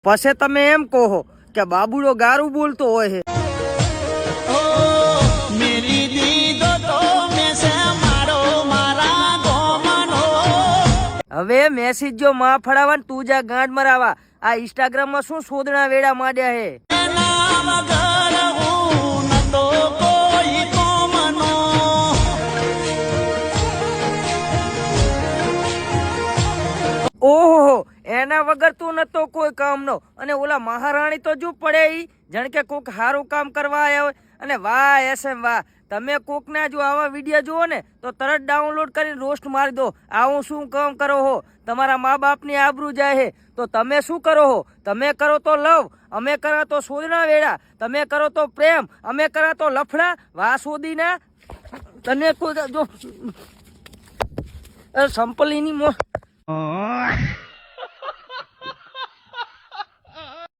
પછી તમે એમ કહો કે બાબુડો ગારું બોલતો હોય છે। હવે મેસેજ જો માં ફળાવા તું જા ગાંઠ મરાવા આ ઇન્સ્ટાગ્રામ માં શું શોધના વેડા માંડ્યા હે। ઓહો એના વગર તું નતો કોઈ કામનો અને ઓલા મહારાણી તો જો પડે ઈ જાણ કે કોક સારું કામ કરવા આવ્યા હોય અને વાહ એસએમ વાહ તમે કોક ના જો આવા વિડીયો જુઓ ને તો તરત ડાઉનલોડ કરીને રોસ્ટ મારી દો આવું શું કામ કરો હો તમારા મા બાપની આબરૂ જાય છે તો તમે શું કરો હો તમે કરો તો લવ અમે કરો તો શોધના વેડા તમે કરો તો પ્રેમ અમે કરો તો લફડા વાહ શોધીના તને કોઈ જો સંપલીની